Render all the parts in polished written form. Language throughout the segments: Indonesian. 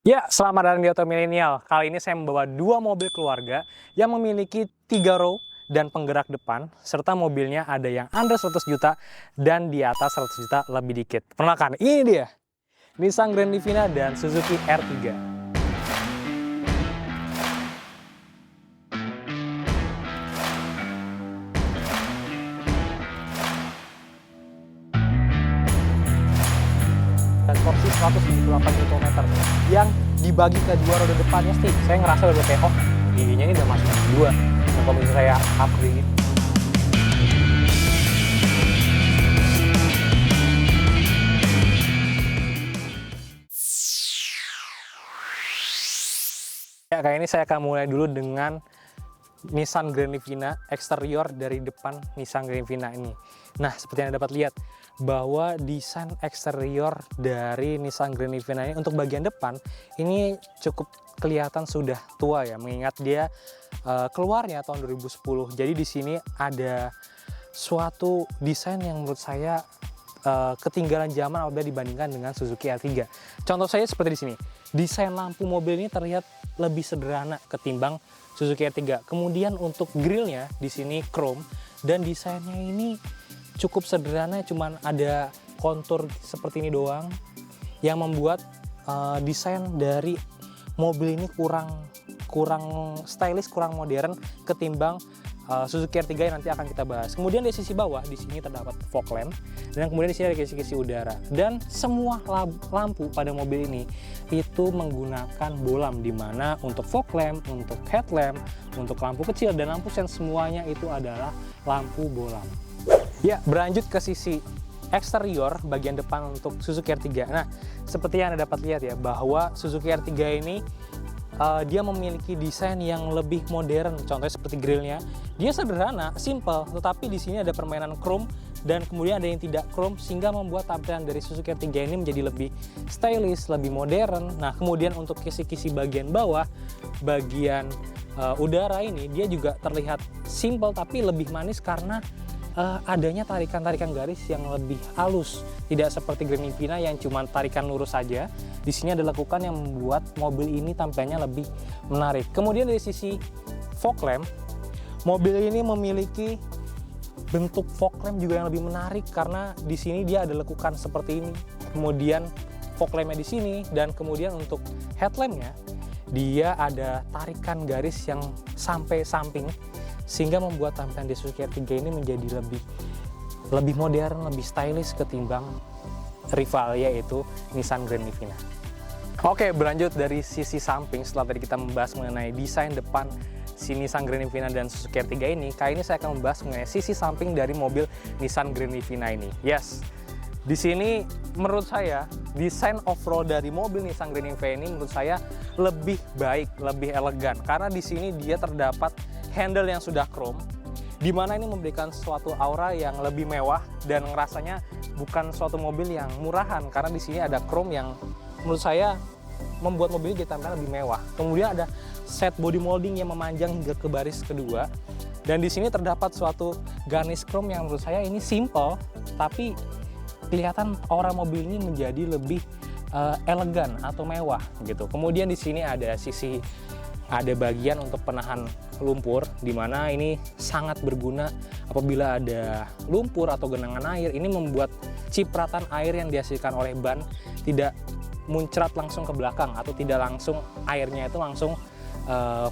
Ya, selamat datang di Auto Milenial. Kali ini saya membawa dua mobil keluarga yang memiliki 3 row dan penggerak depan, serta mobilnya ada yang under 100 juta dan di atas 100 juta lebih dikit. Perkenalkan, ini dia, Nissan Grand Livina dan Suzuki R3. Dan torsi 178 Nm yang dibagi ke dua roda depannya sih saya ngerasa udah kayak giginya ini udah masuk dua. Dan kalau misalnya saya upgrade ya, kayak ini saya akan mulai dulu dengan Nissan Grand Livina, eksterior dari depan Nissan Grand Livina ini. Nah, seperti yang Anda dapat lihat, bahwa desain eksterior dari Nissan Grand Livina ini untuk bagian depan, ini cukup kelihatan sudah tua ya, mengingat dia keluarnya tahun 2010. Jadi di sini ada suatu desain yang menurut saya ketinggalan zaman apabila dibandingkan dengan Suzuki R3. Contoh saya seperti di sini, desain lampu mobil ini terlihat lebih sederhana ketimbang Suzuki R3. Kemudian untuk grillnya di sini chrome dan desainnya ini cukup sederhana, cuman ada kontur seperti ini doang yang membuat desain dari mobil ini kurang stylish, kurang modern ketimbang Suzuki R3 yang nanti akan kita bahas. Kemudian di sisi bawah di sini terdapat fog lamp dan kemudian di sini ada kisi-kisi udara, dan semua lampu pada mobil ini itu menggunakan bolam, di mana untuk fog lamp, untuk headlamp, untuk lampu kecil dan lampu sen semuanya itu adalah lampu bolam. Ya, berlanjut ke sisi eksterior bagian depan untuk Suzuki R3. Nah, seperti yang Anda dapat lihat ya, bahwa Suzuki R3 ini dia memiliki desain yang lebih modern. Contohnya seperti grillnya, dia sederhana, simple, tetapi di sini ada permainan chrome dan kemudian ada yang tidak chrome, sehingga membuat tampilan dari Suzuki R3 ini menjadi lebih stylish, lebih modern. Nah, kemudian untuk kisi-kisi bagian bawah, bagian udara ini, dia juga terlihat simple tapi lebih manis karena adanya tarikan-tarikan garis yang lebih halus, tidak seperti Grand Livina yang cuma tarikan lurus saja. Di sini ada lekukan yang membuat mobil ini tampilnya lebih menarik. Kemudian dari sisi fog lamp, mobil ini memiliki bentuk fog lamp juga yang lebih menarik karena di sini dia ada lekukan seperti ini. Kemudian fog lampnya di sini, dan kemudian untuk headlampnya dia ada tarikan garis yang sampai samping, sehingga membuat tampilan di Suzuki R3 ini menjadi lebih modern, lebih stylish ketimbang rival, yaitu Nissan Grand Livina. Oke, berlanjut dari sisi samping. Setelah tadi kita membahas mengenai desain depan si Nissan Grand Livina dan Suzuki R3 ini, kali ini saya akan membahas mengenai sisi samping dari mobil Nissan Grand Livina ini. Yes, di sini menurut saya desain off-road dari mobil Nissan Grand Livina ini menurut saya lebih baik, lebih elegan, karena di sini dia terdapat handle yang sudah chrome, di mana ini memberikan suatu aura yang lebih mewah dan ngerasanya bukan suatu mobil yang murahan, karena di sini ada chrome yang menurut saya membuat mobil ini jadi tampilan lebih mewah. Kemudian ada set body molding yang memanjang hingga ke baris kedua, dan di sini terdapat suatu garnish chrome yang menurut saya ini simple tapi kelihatan aura mobil ini menjadi lebih elegan atau mewah gitu. Kemudian di sini ada bagian untuk penahan lumpur, di mana ini sangat berguna apabila ada lumpur atau genangan air. Ini membuat cipratan air yang dihasilkan oleh ban tidak muncrat langsung ke belakang, atau tidak langsung airnya itu langsung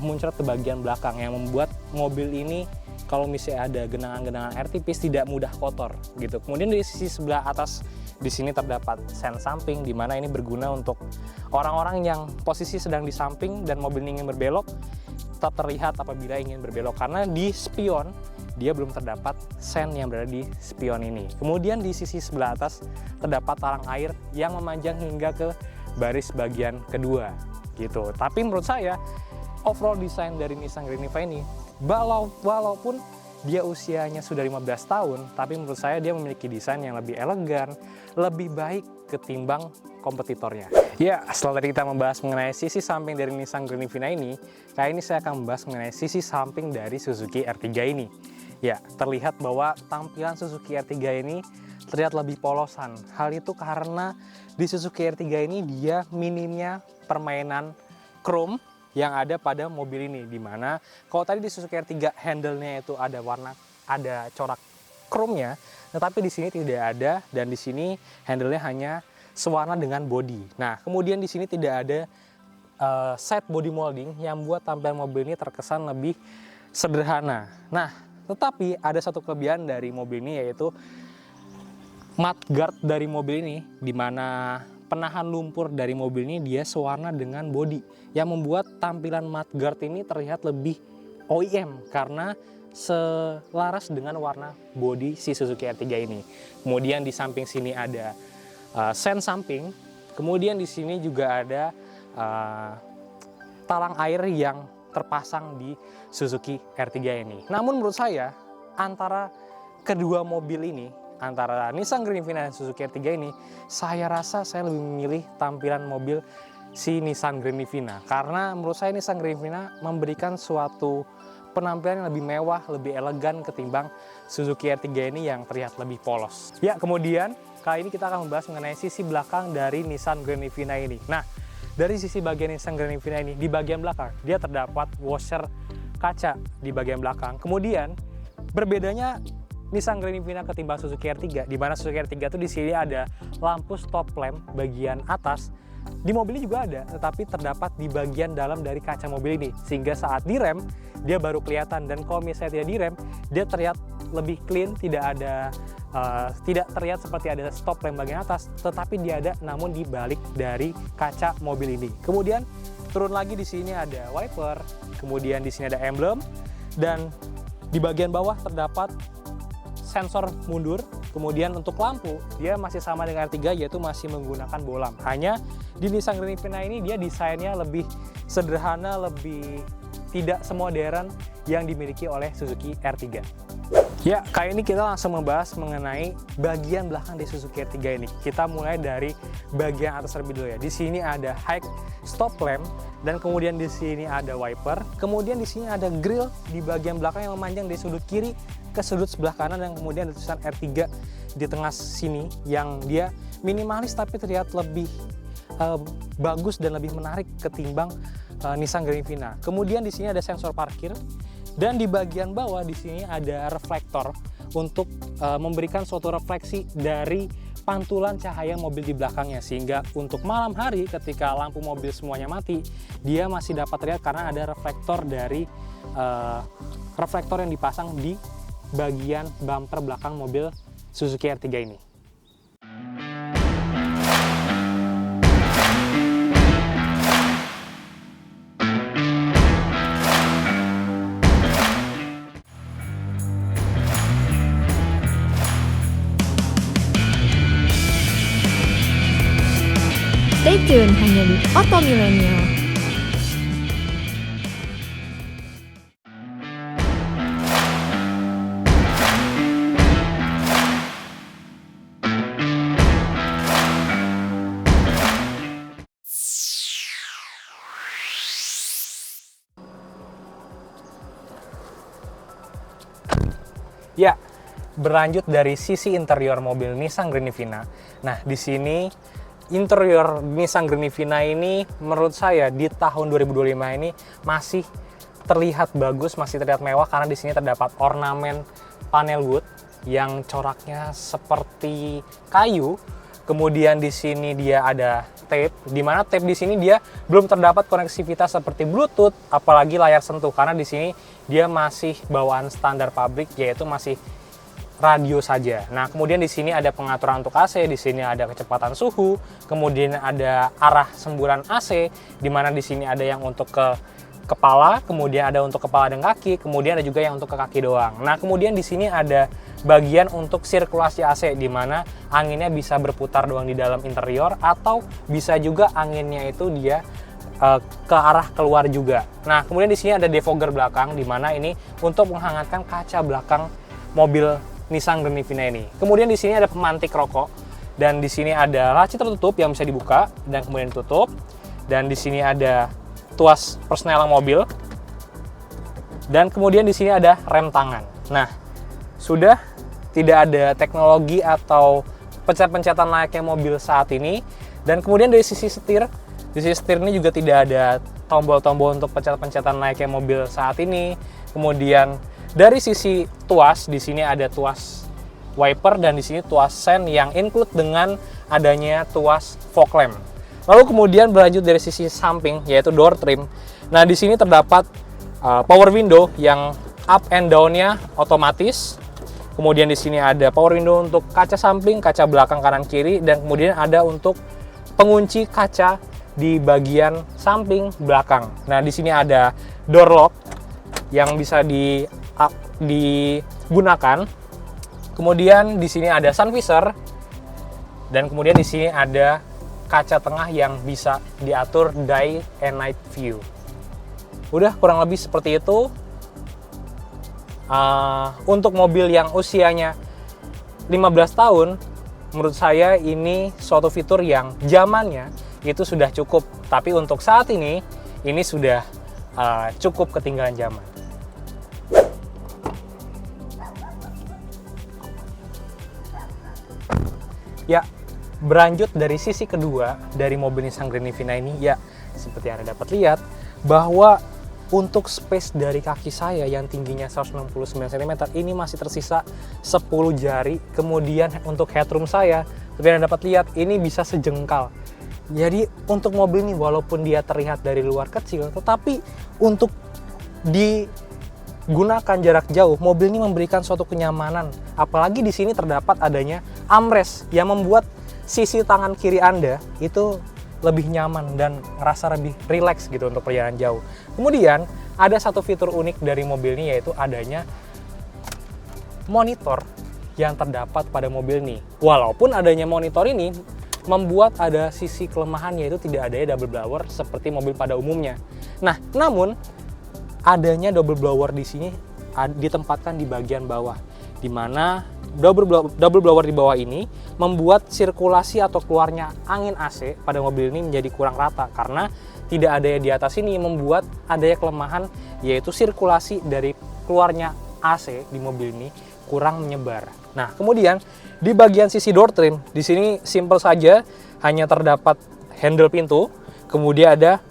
muncrat ke bagian belakang, yang membuat mobil ini kalau misalnya ada genangan-genangan air tipis tidak mudah kotor gitu. Kemudian di sisi sebelah atas di sini terdapat sen samping, di mana ini berguna untuk orang-orang yang posisi sedang di samping dan mobil ingin berbelok tetap terlihat apabila ingin berbelok, karena di spion dia belum terdapat sen yang berada di spion ini. Kemudian di sisi sebelah atas terdapat talang air yang memanjang hingga ke baris bagian kedua gitu. Tapi menurut saya overall desain dari Nissan Grand Livina ini, walaupun dia usianya sudah 15 tahun, tapi menurut saya dia memiliki desain yang lebih elegan, lebih baik ketimbang kompetitornya. Ya, setelah tadi kita membahas mengenai sisi samping dari Nissan Grand Livina ini, kali ini saya akan membahas mengenai sisi samping dari Suzuki R3 ini. Ya, terlihat bahwa tampilan Suzuki R3 ini terlihat lebih polosan. Hal itu karena di Suzuki R3 ini dia minimnya permainan chrome yang ada pada mobil ini, dimana kalau tadi di Suzuki R3 handle-nya itu ada corak chrome-nya, tetapi di sini tidak ada, dan di sini handle-nya hanya sewarna dengan body. Nah, kemudian di sini tidak ada side body molding yang membuat tampilan mobil ini terkesan lebih sederhana. Nah, tetapi ada satu kelebihan dari mobil ini, yaitu mudguard dari mobil ini, di mana penahan lumpur dari mobil ini dia sewarna dengan body, yang membuat tampilan mudguard ini terlihat lebih OEM karena selaras dengan warna body si Suzuki R3 ini. Kemudian di samping sini ada sen samping, kemudian di sini juga ada talang air yang terpasang di Suzuki R3 ini. Namun menurut saya antara kedua mobil ini, antara Nissan Grandivina dan Suzuki R3 ini, saya rasa saya lebih memilih tampilan mobil si Nissan Grandivina, karena menurut saya Nissan Grandivina memberikan suatu penampilan yang lebih mewah, lebih elegan ketimbang Suzuki R3 ini yang terlihat lebih polos. Ya, kemudian kali ini kita akan membahas mengenai sisi belakang dari Nissan Grandivina ini. Nah, dari sisi bagian Nissan Grandivina ini, di bagian belakang dia terdapat washer kaca di bagian belakang. Kemudian berbedanya Nissan Grandivina ketimbang Suzuki R3, di mana Suzuki R3 itu di sini ada lampu stop lamp bagian atas. Di mobil ini juga ada, tetapi terdapat di bagian dalam dari kaca mobil ini, sehingga saat direm dia baru kelihatan. Dan kalau misalnya tidak direm, dia terlihat lebih clean, tidak terlihat seperti ada stop lamp bagian atas, tetapi dia ada namun di balik dari kaca mobil ini. Kemudian turun lagi, di sini ada wiper, kemudian di sini ada emblem, dan di bagian bawah terdapat sensor mundur. Kemudian untuk lampu dia masih sama dengan R3, yaitu masih menggunakan bolam. Hanya di Nissan Grandivina ini dia desainnya lebih sederhana, lebih tidak semodern yang dimiliki oleh Suzuki R3. Ya, kali ini kita langsung membahas mengenai bagian belakang di Suzuki R3 ini. Kita mulai dari bagian atas terlebih dulu ya. Di sini ada high stop lamp, dan kemudian di sini ada wiper. Kemudian di sini ada grill di bagian belakang yang memanjang dari sudut kiri ke sudut sebelah kanan, dan kemudian ada tulisan R3 di tengah sini yang dia minimalis tapi terlihat lebih bagus dan lebih menarik ketimbang Nissan Grandivina. Kemudian di sini ada sensor parkir, dan di bagian bawah di sini ada reflektor untuk memberikan suatu refleksi dari pantulan cahaya mobil di belakangnya, sehingga untuk malam hari ketika lampu mobil semuanya mati, dia masih dapat terlihat karena ada reflektor dari reflektor yang dipasang di bagian bumper belakang mobil Suzuki R3 ini. Stay tune hanya di Oto Millennial. Ya, berlanjut dari sisi interior mobil Nissan Grandivina. Nah, di sini interior Nissan Grandivina ini menurut saya di tahun 2025 ini masih terlihat bagus, masih terlihat mewah, karena di sini terdapat ornamen panel wood yang coraknya seperti kayu. Kemudian di sini dia ada tape, di mana tape di sini dia belum terdapat konektivitas seperti Bluetooth, apalagi layar sentuh, karena di sini dia masih bawaan standar pabrik, yaitu masih radio saja. Nah, kemudian di sini ada pengaturan untuk AC, di sini ada kecepatan suhu, kemudian ada arah semburan AC, di mana di sini ada yang untuk ke kepala, kemudian ada untuk kepala dan kaki, kemudian ada juga yang untuk ke kaki doang. Nah, kemudian di sini ada bagian untuk sirkulasi AC, di mana anginnya bisa berputar doang di dalam interior, atau bisa juga anginnya itu dia ke arah keluar juga. Nah, kemudian di sini ada defogger belakang, di mana ini untuk menghangatkan kaca belakang mobil Nissan Grandivina ini. Kemudian di sini ada pemantik rokok, dan di sini ada laci tertutup yang bisa dibuka dan kemudian ditutup, dan di sini ada tuas persneling mobil, dan kemudian di sini ada rem tangan. Nah, sudah tidak ada teknologi atau pencet-pencetan layaknya mobil saat ini. Dan kemudian dari sisi setir, Di sisi setir ini juga tidak ada tombol-tombol untuk pencet-pencetan naiknya mobil saat ini. Kemudian dari sisi tuas, di sini ada tuas wiper dan di sini tuas sen yang include dengan adanya tuas fog lamp. Lalu kemudian berlanjut dari sisi samping yaitu door trim. Nah, di sini terdapat power window yang up and down-nya otomatis. Kemudian di sini ada power window untuk kaca samping, kaca belakang kanan kiri, dan kemudian ada untuk pengunci kaca di bagian samping belakang. Nah, di sini ada door lock yang bisa digunakan. Kemudian di sini ada sun visor dan kemudian di sini ada kaca tengah yang bisa diatur day and night view. Udah kurang lebih seperti itu. Untuk mobil yang usianya 15 tahun, menurut saya ini suatu fitur yang zamannya itu sudah cukup. Tapi untuk saat ini sudah cukup ketinggalan zaman. Ya, berlanjut dari sisi kedua dari mobil Nissan Granivina ini, ya seperti Anda dapat lihat bahwa untuk space dari kaki saya yang tingginya 169 cm ini masih tersisa 10 jari. Kemudian untuk headroom saya, seperti Anda dapat lihat, ini bisa sejengkal. Jadi untuk mobil ini walaupun dia terlihat dari luar kecil, tetapi untuk digunakan jarak jauh, mobil ini memberikan suatu kenyamanan. Apalagi di sini terdapat adanya armrest yang membuat sisi tangan kiri Anda itu lebih nyaman dan ngerasa lebih rileks gitu untuk perjalanan jauh. Kemudian ada satu fitur unik dari mobil ini yaitu adanya monitor yang terdapat pada mobil ini. Walaupun adanya monitor ini membuat ada sisi kelemahan yaitu tidak adanya double blower seperti mobil pada umumnya. Nah, namun adanya double blower di sini ditempatkan di bagian bawah, di mana double blower di bawah ini membuat sirkulasi atau keluarnya angin AC pada mobil ini menjadi kurang rata karena tidak adanya di atas ini, membuat adanya kelemahan yaitu sirkulasi dari keluarnya AC di mobil ini kurang menyebar. Nah, kemudian di bagian sisi door trim, di sini simple saja, hanya terdapat handle pintu, kemudian ada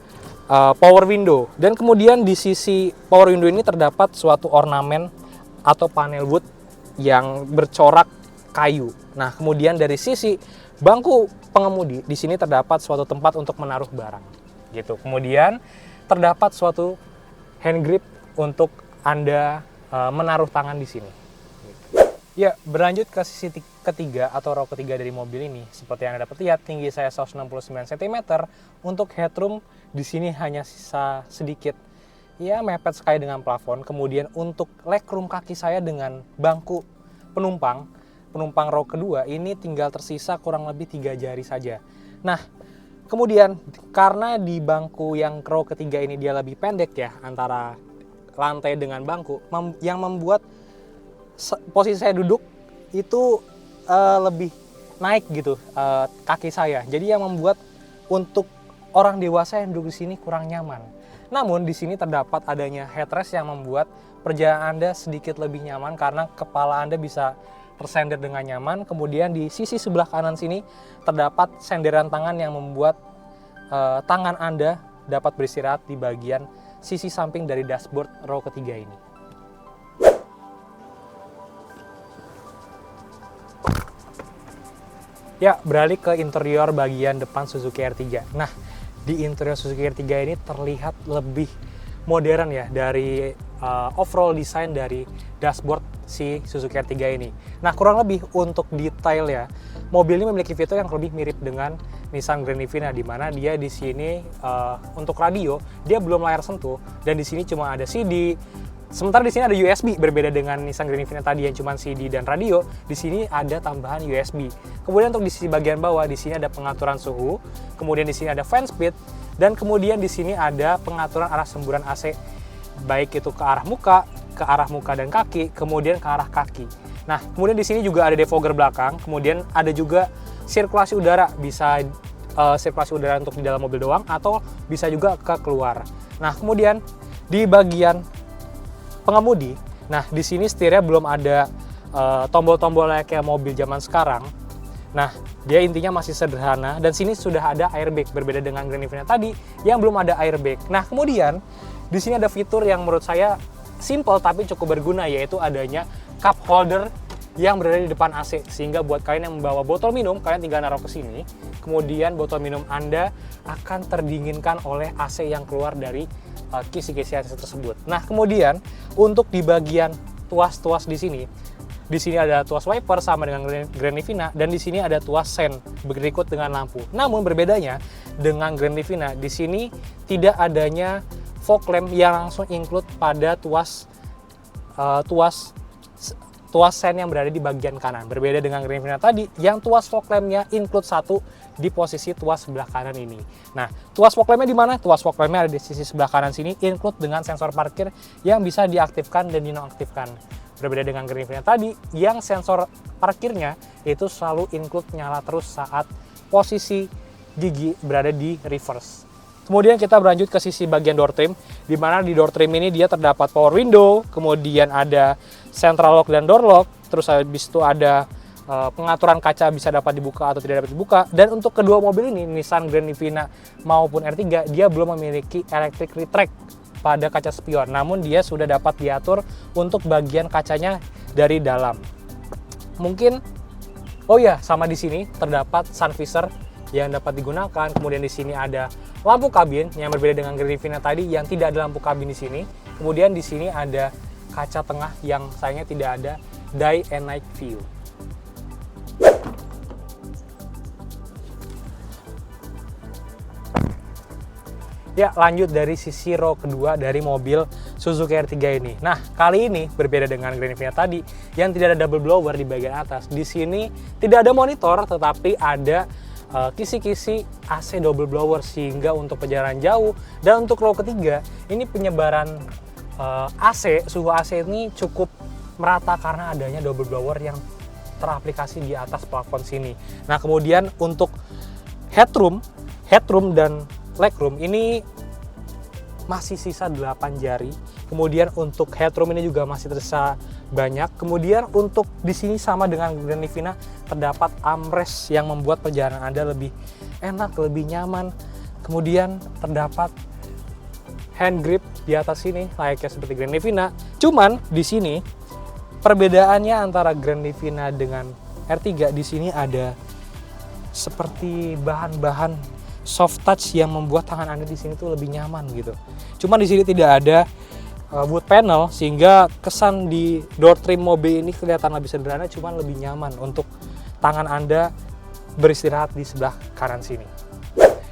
power window, dan kemudian di sisi power window ini terdapat suatu ornamen atau panel wood yang bercorak kayu. Nah, kemudian dari sisi bangku pengemudi, di sini terdapat suatu tempat untuk menaruh barang, gitu. Kemudian terdapat suatu hand grip untuk Anda menaruh tangan di sini. Ya, berlanjut ke sisi ketiga atau row ketiga dari mobil ini. Seperti yang Anda dapat lihat, tinggi saya 169 cm. Untuk headroom di sini hanya sisa sedikit. Ya, mepet sekali dengan plafon. Kemudian untuk legroom kaki saya dengan bangku penumpang row kedua ini tinggal tersisa kurang lebih 3 jari saja. Nah, kemudian karena di bangku yang row ketiga ini dia lebih pendek ya antara lantai dengan bangku, yang membuat posisi saya duduk itu lebih naik gitu kaki saya. Jadi yang membuat untuk orang dewasa yang duduk di sini kurang nyaman. Namun di sini terdapat adanya headrest yang membuat perjalanan Anda sedikit lebih nyaman karena kepala Anda bisa tersender dengan nyaman. Kemudian di sisi sebelah kanan sini terdapat senderan tangan yang membuat tangan Anda dapat beristirahat di bagian sisi samping dari dashboard row ketiga ini. Ya, beralih ke interior bagian depan Suzuki R3. Nah, di interior Suzuki R3 ini terlihat lebih modern ya dari overall design dari dashboard si Suzuki R3 ini. Nah, kurang lebih untuk detail ya, mobil ini memiliki fitur yang lebih mirip dengan Nissan Granivina, di mana dia di sini untuk radio dia belum layar sentuh dan di sini cuma ada CD. Sementara di sini ada USB, berbeda dengan Nissan Granivina tadi yang cuma CD dan radio. Di sini ada tambahan USB. Kemudian untuk di sisi bagian bawah, di sini ada pengaturan suhu. Kemudian di sini ada fan speed, dan kemudian di sini ada pengaturan arah semburan AC, baik itu ke arah muka dan kaki, kemudian ke arah kaki. Nah, kemudian di sini juga ada defogger belakang. Kemudian ada juga sirkulasi udara, bisa sirkulasi udara untuk di dalam mobil doang atau bisa juga ke keluar. Nah, kemudian di bagian pengemudi, nah di sini setirnya belum ada tombol-tombol kayak mobil zaman sekarang. Nah, dia intinya masih sederhana dan sini sudah ada airbag, berbeda dengan Grand Livina tadi yang belum ada airbag. Nah, kemudian di sini ada fitur yang menurut saya simple tapi cukup berguna, yaitu adanya cup holder yang berada di depan AC, sehingga buat kalian yang membawa botol minum, kalian tinggal naruh ke sini, kemudian botol minum Anda akan terdinginkan oleh AC yang keluar dari kisi-kisi AC tersebut. Nah, kemudian untuk di bagian tuas-tuas di sini ada tuas wiper sama dengan Grand Livina, dan di sini ada tuas sen berikut dengan lampu. Namun berbedanya dengan Grand Livina, di sini tidak adanya fog lamp yang langsung include pada tuas sen yang berada di bagian kanan. Berbeda dengan Grand Livina tadi, yang tuas fog lampnya include satu di posisi tuas sebelah kanan ini. Nah, tuas fog lampnya di mana? Tuas fog lampnya ada di sisi sebelah kanan sini, include dengan sensor parkir yang bisa diaktifkan dan dinonaktifkan. Berbeda dengan Grand Livina tadi, yang sensor parkirnya itu selalu include nyala terus saat posisi gigi berada di reverse. Kemudian kita berlanjut ke sisi bagian door trim, di mana di door trim ini dia terdapat power window, kemudian ada central lock dan door lock, terus habis itu ada pengaturan kaca bisa dapat dibuka atau tidak dapat dibuka. Dan untuk kedua mobil ini, Nissan Grand Livina maupun R3, dia belum memiliki electric retract pada kaca spion, namun dia sudah dapat diatur untuk bagian kacanya dari dalam. Mungkin, oh ya, sama di sini terdapat sun visor yang dapat digunakan. Kemudian di sini ada lampu kabin yang berbeda dengan Grand Livina tadi yang tidak ada lampu kabin di sini. Kemudian di sini ada kaca tengah yang sayangnya tidak ada day and night view. Ya, lanjut dari sisi row kedua dari mobil Suzuki R3 ini. Nah, kali ini berbeda dengan Grand Livina tadi yang tidak ada double blower di bagian atas. Di sini tidak ada monitor, tetapi ada kisi-kisi AC double blower, sehingga untuk perjalanan jauh. Dan untuk row ketiga, ini penyebaran suhu AC ini cukup merata karena adanya double blower yang teraplikasi di atas plafon sini. Nah, kemudian untuk headroom dan legroom ini masih sisa 8 jari. Kemudian untuk headroom ini juga masih tersisa banyak. Kemudian untuk di sini sama dengan Grand Livina terdapat armrest yang membuat perjalanan Anda lebih enak, lebih nyaman. Kemudian terdapat hand grip di atas sini layaknya seperti Grand Livina. Cuman di sini perbedaannya antara Grand Livina dengan R3, di sini ada seperti bahan-bahan soft touch yang membuat tangan Anda di sini tuh lebih nyaman gitu. Cuman di sini tidak ada wood panel, sehingga kesan di door trim mobil ini kelihatan lebih sederhana, cuman lebih nyaman untuk tangan Anda beristirahat di sebelah kanan sini.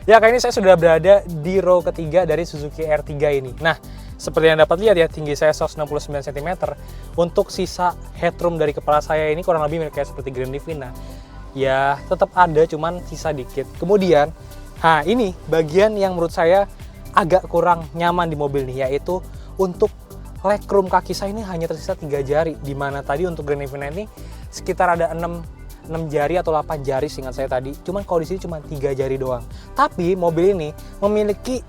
Ya, kali ini saya sudah berada di row ketiga dari Suzuki R3 ini. Nah, seperti yang dapat lihat ya, tinggi saya 169 cm. Untuk sisa headroom dari kepala saya ini kurang lebih kayak seperti Grand Livina. Ya, tetap ada, cuman sisa dikit. Kemudian, nah ini bagian yang menurut saya agak kurang nyaman di mobil ini, yaitu untuk legroom kaki saya ini hanya tersisa 3 jari, dimana tadi untuk Grand Livina ini sekitar ada 6 jari atau 8 jari seingat saya tadi. Cuman kalau di sini cuma 3 jari doang. Tapi mobil ini memiliki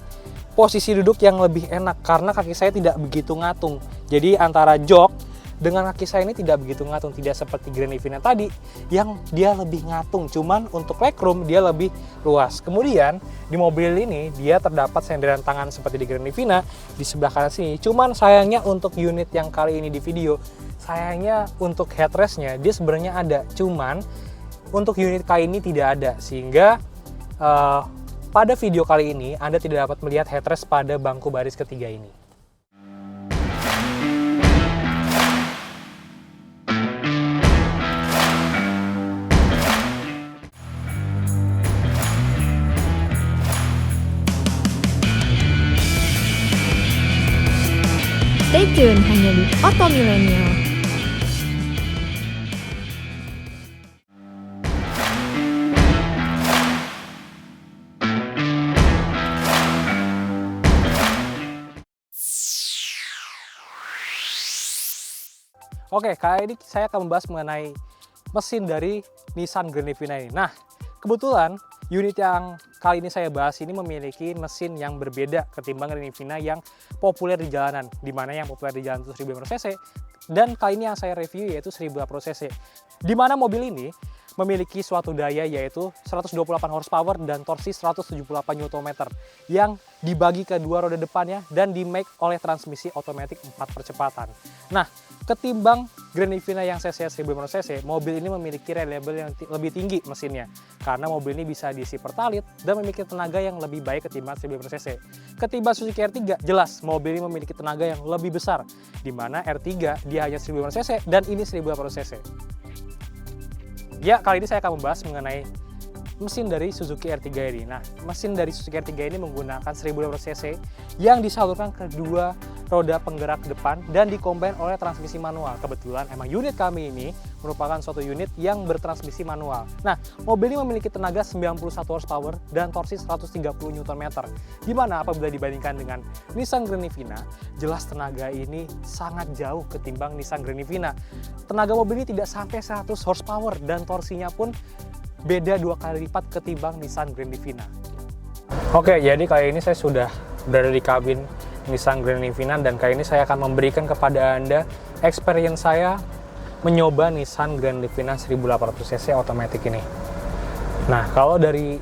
posisi duduk yang lebih enak karena kaki saya tidak begitu ngatung. Jadi antara jok dengan kaki saya ini tidak begitu ngatung, tidak seperti Grand Livina tadi yang dia lebih ngatung. Cuman untuk legroom dia lebih luas. Kemudian di mobil ini dia terdapat senderan tangan seperti di Grand Livina di sebelah kanan sini. Cuman sayangnya untuk unit yang kali ini di video, sayangnya untuk headrestnya dia sebenarnya ada, cuman untuk unit kali ini tidak ada, sehingga pada video kali ini Anda tidak dapat melihat headrest pada bangku baris ketiga ini. Stay tune hanya di Oto Millennial. Oke, kali ini saya akan membahas mengenai mesin dari Nissan Grand Livina ini. Nah, kebetulan unit yang kali ini saya bahas ini memiliki mesin yang berbeda ketimbang Grand Livina yang populer di jalanan, di mana yang populer di jalan itu 1500 cc, dan kali ini yang saya review yaitu 1080 cc. Di mana mobil ini memiliki suatu daya yaitu 128 horsepower dan torsi 178 Nm yang dibagi ke dua roda depannya dan di-make oleh transmisi otomatis 4 percepatan. Nah, ketimbang Grand Livina yang cc 1500 cc, mobil ini memiliki reliable yang lebih tinggi mesinnya karena mobil ini bisa diisi pertalit dan memiliki tenaga yang lebih baik ketimbang 1500 cc. Ketimbang Suzuki R3, jelas mobil ini memiliki tenaga yang lebih besar, di mana R3 dia hanya 1500 cc dan ini 1800 cc. Ya, kali ini saya akan membahas mengenai mesin dari Suzuki R3 ini. Nah, mesin dari Suzuki R3 ini menggunakan 1800 cc yang disalurkan ke dua roda penggerak depan dan dikombin oleh transmisi manual. Kebetulan emang unit kami ini merupakan suatu unit yang bertransmisi manual. Nah, mobil ini memiliki tenaga 91 horsepower dan torsi 130 Nm. Dimana apabila dibandingkan dengan Nissan Grand Livina, jelas tenaga ini sangat jauh ketimbang Nissan Grand Livina. Tenaga mobil ini tidak sampai 100 horsepower dan torsinya pun beda 2 kali lipat ketimbang Nissan Grand Livina. Oke, jadi kali ini saya sudah berada di kabin Nissan Grand Livina dan kali ini saya akan memberikan kepada Anda experience saya mencoba Nissan Grand Livina 1800 cc otomatis ini. Nah, kalau dari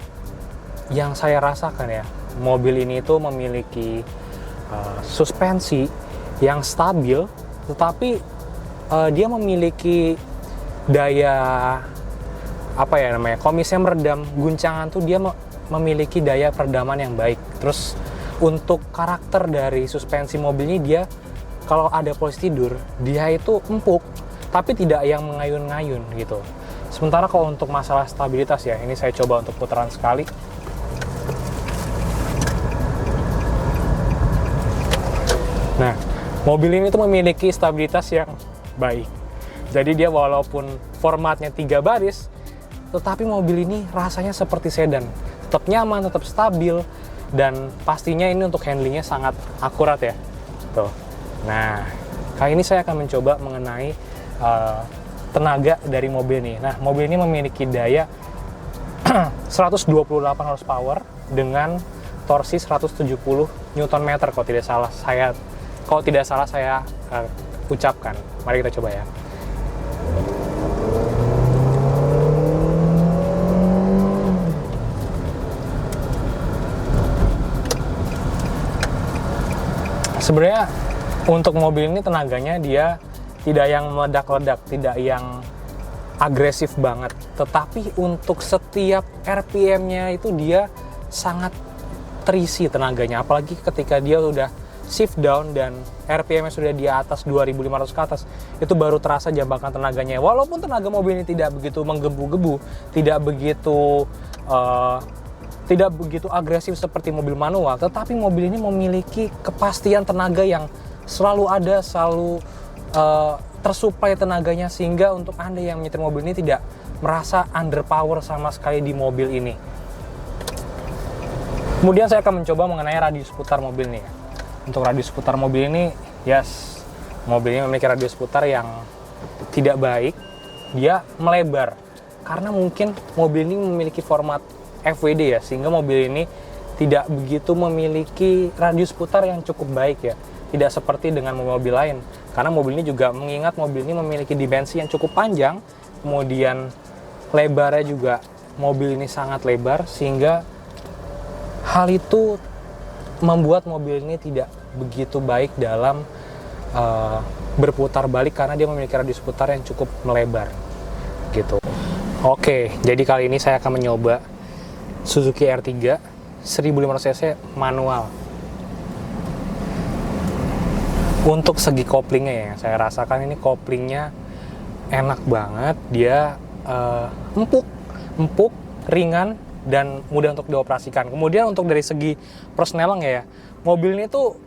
yang saya rasakan ya, mobil ini itu memiliki suspensi yang stabil, tetapi dia memiliki daya kalau misalnya meredam guncangan tuh dia memiliki daya peredaman yang baik. Terus untuk karakter dari suspensi mobil ini, dia kalau ada posisi tidur dia itu empuk tapi tidak yang mengayun-ngayun gitu. Sementara kalau untuk masalah stabilitas ya, ini saya coba untuk putaran sekali. Nah, mobil ini tuh memiliki stabilitas yang baik. Jadi dia walaupun formatnya 3 baris, tetapi mobil ini rasanya seperti sedan. Tetap nyaman, tetap stabil, dan pastinya ini untuk handlingnya sangat akurat ya. Tuh. Nah, kali ini saya akan mencoba mengenai tenaga dari mobil ini. Nah, mobil ini memiliki daya 128 horsepower dengan torsi 170 Nm kalau tidak salah saya ucapkan. Mari kita coba ya. Sebenarnya untuk mobil ini tenaganya dia tidak yang meledak-ledak, tidak yang agresif banget. Tetapi untuk setiap RPM-nya itu dia sangat terisi tenaganya. Apalagi ketika dia udah shift down dan RPM-nya sudah di atas 2500 ke atas, itu baru terasa jambakan tenaganya. Walaupun tenaga mobil ini tidak begitu menggebu-gebu, tidak begitu agresif seperti mobil manual, tetapi mobil ini memiliki kepastian tenaga yang selalu ada, selalu tersuplai tenaganya, sehingga untuk Anda yang menyetir mobil ini tidak merasa underpower sama sekali di mobil ini. Kemudian saya akan mencoba mengenai radius putar mobil ini. Untuk radius putar mobil ini, mobil ini memiliki radius putar yang tidak baik, dia melebar. Karena mungkin mobil ini memiliki format FWD ya, sehingga mobil ini tidak begitu memiliki radius putar yang cukup baik ya. Tidak seperti dengan mobil lain, karena mobil ini juga mengingat mobil ini memiliki dimensi yang cukup panjang, kemudian lebarnya juga mobil ini sangat lebar, sehingga hal itu membuat mobil ini tidak begitu baik dalam berputar balik karena dia memiliki radius putar yang cukup melebar gitu. Oke, jadi kali ini saya akan mencoba Suzuki R3 1500 cc manual. Untuk segi koplingnya ya, saya rasakan ini koplingnya enak banget. Dia empuk, ringan, dan mudah untuk dioperasikan. Kemudian untuk dari segi persneling ya, mobil ini tuh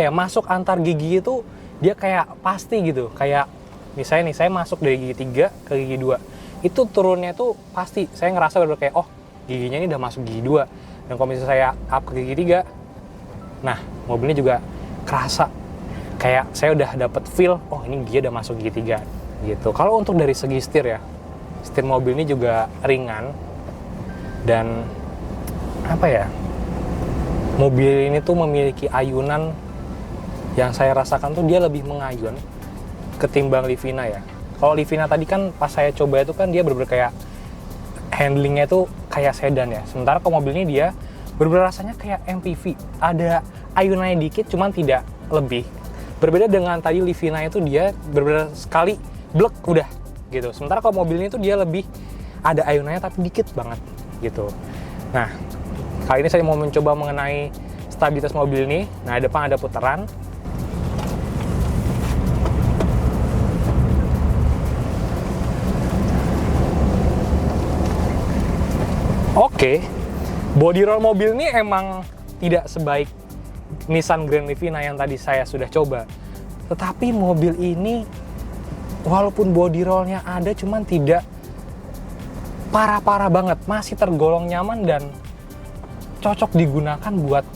masuk antar gigi itu dia kayak pasti gitu. Kayak misalnya nih, saya masuk dari gigi 3 ke gigi 2. Itu turunnya tuh pasti. Saya ngerasa udah kayak, giginya ini udah masuk gigi 2. Dan kalau misalnya saya up ke gigi 3, nah mobilnya juga kerasa kayak saya udah dapet feel, ini gigi udah masuk gigi 3 gitu. Kalau untuk dari segi setir ya, setir mobil ini juga ringan, dan mobil ini tuh memiliki ayunan yang saya rasakan tuh dia lebih mengayun ketimbang Livina ya. Kalau Livina tadi kan pas saya coba itu kan dia bener-bener kayak handlingnya itu kayak sedan ya. Sementara kalau mobil ini dia bener-bener rasanya kayak MPV. Ada ayunannya dikit cuman tidak lebih. Berbeda dengan tadi Livina itu dia bener-bener sekali blek udah gitu. Sementara kalau mobil ini tuh dia lebih ada ayunannya tapi dikit banget gitu. Nah, kali ini saya mau mencoba mengenai stabilitas mobil ini. Nah, di depan ada putaran. Oke, body roll mobil ini emang tidak sebaik Nissan Grand Livina yang tadi saya sudah coba. Tetapi mobil ini walaupun body rollnya ada cuman tidak parah-parah banget, masih tergolong nyaman dan cocok digunakan buat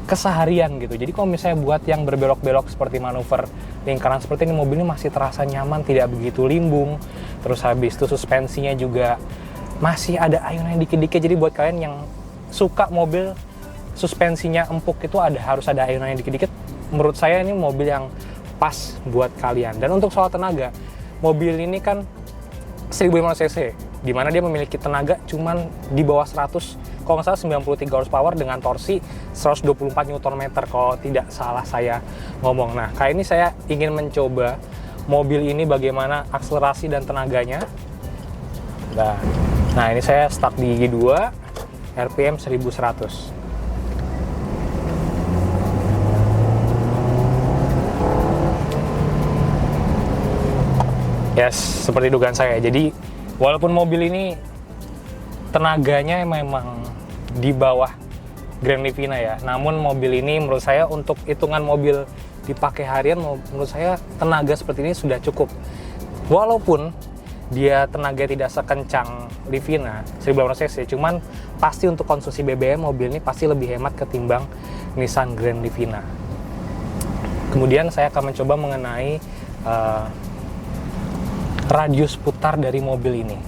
keseharian gitu. Jadi kalau misalnya buat yang berbelok-belok seperti manuver lingkaran seperti ini, mobil ini masih terasa nyaman, tidak begitu limbung. Terus habis itu suspensinya juga masih ada ayunan dikit-dikit. Jadi buat kalian yang suka mobil suspensinya empuk itu harus ada ayunan dikit-dikit. Menurut saya ini mobil yang pas buat kalian. Dan untuk soal tenaga, mobil ini kan 1500 cc, di mana dia memiliki tenaga cuman di bawah 100, kalau nggak salah 93 horsepower dengan torsi 124 Nm kalau tidak salah saya ngomong. Nah, kali ini saya ingin mencoba mobil ini bagaimana akselerasi dan tenaganya. Nah, ini saya start di gigi 2, RPM 1100. Yes, seperti dugaan saya. Jadi, walaupun mobil ini tenaganya memang di bawah Grand Livina ya, namun mobil ini menurut saya untuk hitungan mobil dipakai harian, menurut saya tenaga seperti ini sudah cukup. Walaupun dia tenaga tidak sekencang Livina 1800 cc, cuman pasti untuk konsumsi BBM mobil ini pasti lebih hemat ketimbang Nissan Grand Livina. Kemudian saya akan mencoba mengenai radius putar dari mobil ini.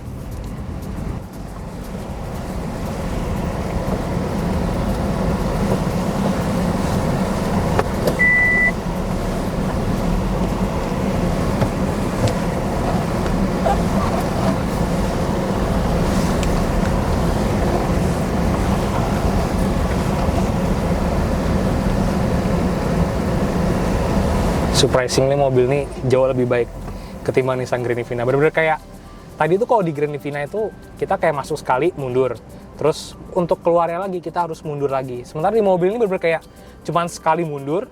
Surprisingly mobil ini jauh lebih baik ketimbang Nissan Grand Livina. Bener-bener kayak tadi tuh kalau di Grand Livina itu kita kayak masuk sekali mundur, terus untuk keluarnya lagi kita harus mundur lagi. Sementara di mobil ini bener-bener kayak cuman sekali mundur,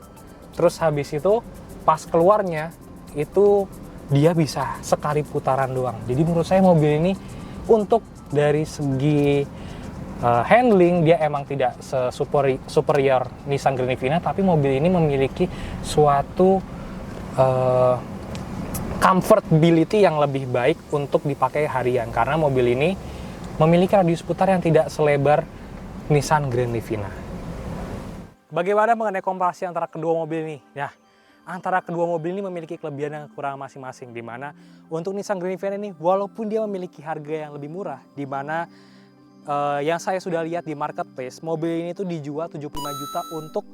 terus habis itu pas keluarnya itu dia bisa sekali putaran doang. Jadi menurut saya mobil ini untuk dari segi handling dia emang tidak superior Nissan Grand Livina, tapi mobil ini memiliki suatu comfortability yang lebih baik untuk dipakai harian, karena mobil ini memiliki radius putar yang tidak selebar Nissan Grand Livina. Bagaimana mengenai komparasi antara kedua mobil ini? Ya, antara kedua mobil ini memiliki kelebihan dan kekurangan masing-masing, di mana untuk Nissan Grand Livina ini walaupun dia memiliki harga yang lebih murah, di mana yang saya sudah lihat di marketplace, mobil ini tuh dijual 75 juta untuk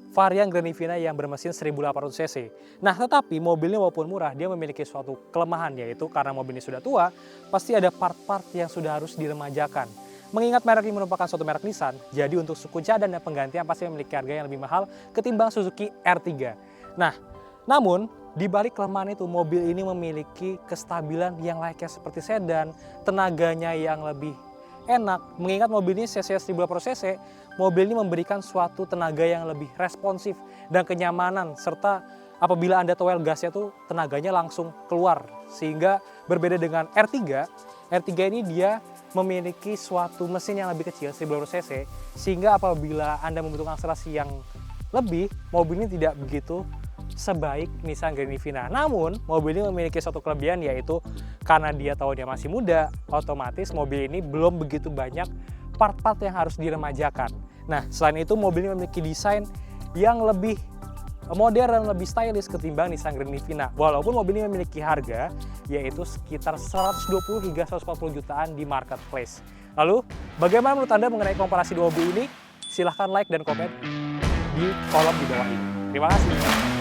varian Grand Livina yang bermesin 1800 cc. Nah, tetapi mobil ini walaupun murah, dia memiliki suatu kelemahan, yaitu karena mobil ini sudah tua, pasti ada part-part yang sudah harus diremajakan. Mengingat merek ini merupakan suatu merek Nissan, jadi untuk suku cadang dan penggantian pasti memiliki harga yang lebih mahal ketimbang Suzuki R3. Nah, namun di balik kelemahan itu, mobil ini memiliki kestabilan yang layaknya seperti sedan, tenaganya yang lebih enak. Mengingat mobil ini cc 1800 cc, mobil ini memberikan suatu tenaga yang lebih responsif dan kenyamanan, serta apabila Anda toel gasnya tuh tenaganya langsung keluar. Sehingga berbeda dengan R3 ini dia memiliki suatu mesin yang lebih kecil 1800 cc, sehingga apabila Anda membutuhkan akselerasi yang lebih, mobil ini tidak begitu sebaik Nissan Grand Livina. Namun, mobil ini memiliki suatu kelebihan, yaitu karena dia tahunnya masih muda, otomatis mobil ini belum begitu banyak part-part yang harus diremajakan. Nah, selain itu mobil ini memiliki desain yang lebih modern, lebih stylish ketimbang Nissan Grand Livina. Walaupun mobil ini memiliki harga yaitu sekitar 120 hingga 140 jutaan di marketplace. Lalu, bagaimana menurut Anda mengenai komparasi dua mobil ini? Silahkan like dan komen di kolom di bawah ini. Terima kasih.